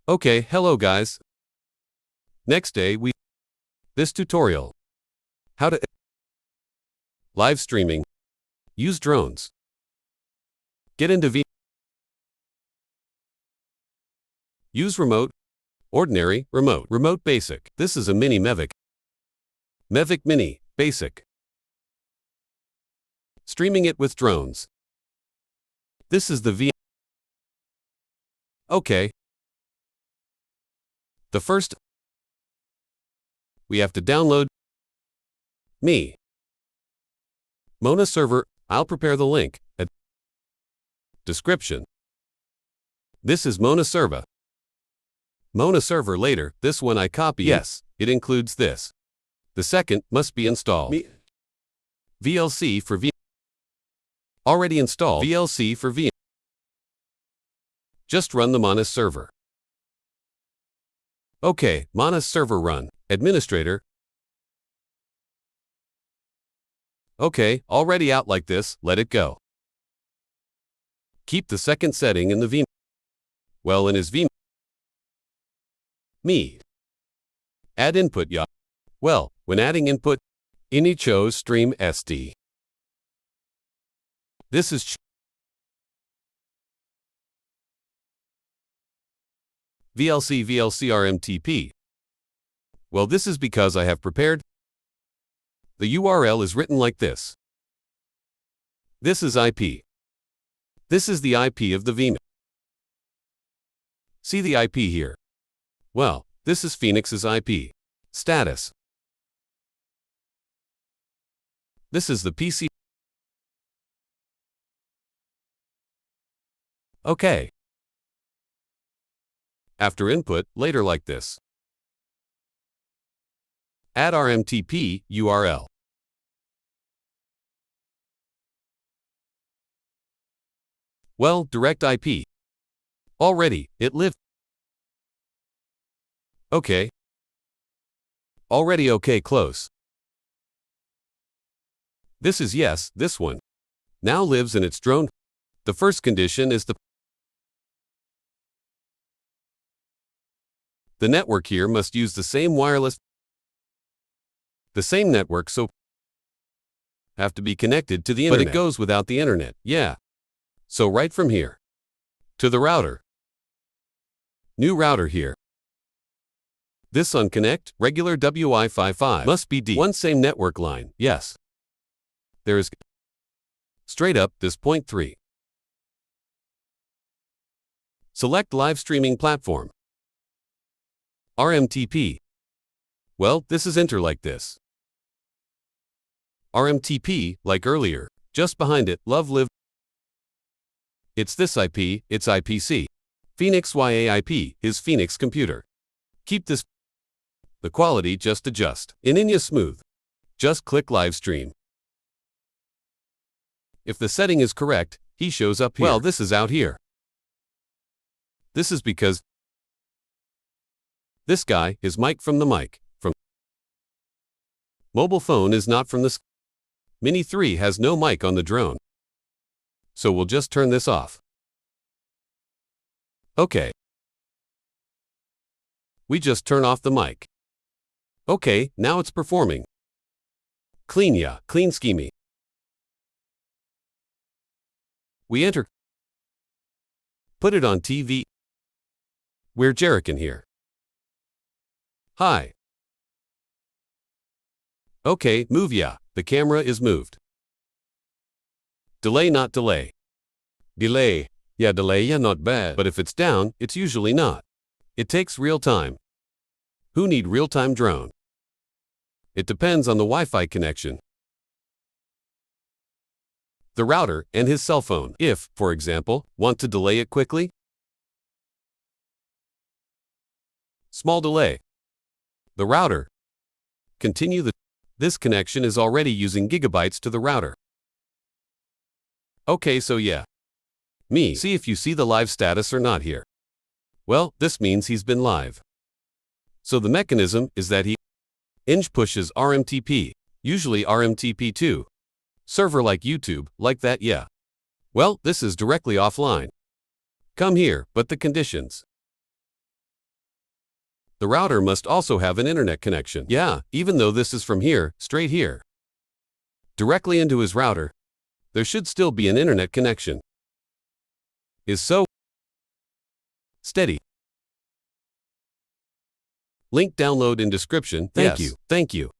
Okay, hello guys. Next day this tutorial. How to live streaming. Use drones. Get into use remote, ordinary, remote basic. This is a mini Mavic. Mavic Mini, basic. Streaming it with drones. This is the Okay. The first, we have to download Mona server. I'll prepare the link at description. This is Mona server. Mona server later, this one I copy. Yes, it includes this. The second must be installed. VLC for already installed. VLC for just run the Mona server. Okay, Mona server run. Administrator. Okay, already out like this, let it go. Keep the second setting in the well, in his add input. Well, when adding input, ini chose stream SD. This is VLC RMTP. Well, this is because I have prepared. The URL is written like this. This is IP. This is the IP of the vMix. See the IP here. Well, this is vMix's IP. Status. This is the PC. Okay. After input, later like this. Add RMTP URL. Well, direct IP. Already, it lived. Okay. Already okay, close. This is yes, this one. Now lives in its drone. The first condition is the network here must use the same wireless, the same network, so have to be connected to the internet. But it goes without the internet, yeah. So right from here to the router. New router here. This on connect, regular WI55 must be D1 same network line, yes. There is straight up this point 3. Select live streaming platform. RMTP. Well, this is enter like this. RMTP, like earlier, just behind it, love live. It's this IP, it's IPC. vMix YAIP, his vMix computer. Keep this. The quality just adjust. In Inya smooth. Just click live stream. If the setting is correct, he shows up here. Well, this is out here. This is because this guy is mic from the mic. From mobile phone is not from the Mini 3 has no mic on the drone. So we'll just turn this off. Okay. We just turn off the mic. Okay, now it's performing. Clean scheme. We enter. Put it on TV. We're Jerican here. Hi. Okay, move the camera is moved. Delay not delay. Delay not bad. But if it's down, it's usually not. It takes real time. Who need real-time drone? It depends on the Wi-Fi connection. The router and his cell phone. If, for example, want to delay it quickly. Small delay. The router. Continue this connection is already using gigabytes to the router. Okay, so yeah. See if you see the live status or not here. Well, this means he's been live. So the mechanism is that pushes RMTP, usually RMTP2. Server like YouTube, like that, yeah. Well, this is directly offline. Come here, but the conditions. The router must also have an internet connection. Yeah, even though this is from here, straight here, directly into his router, there should still be an internet connection. Is so steady. Link download in description. Thank you.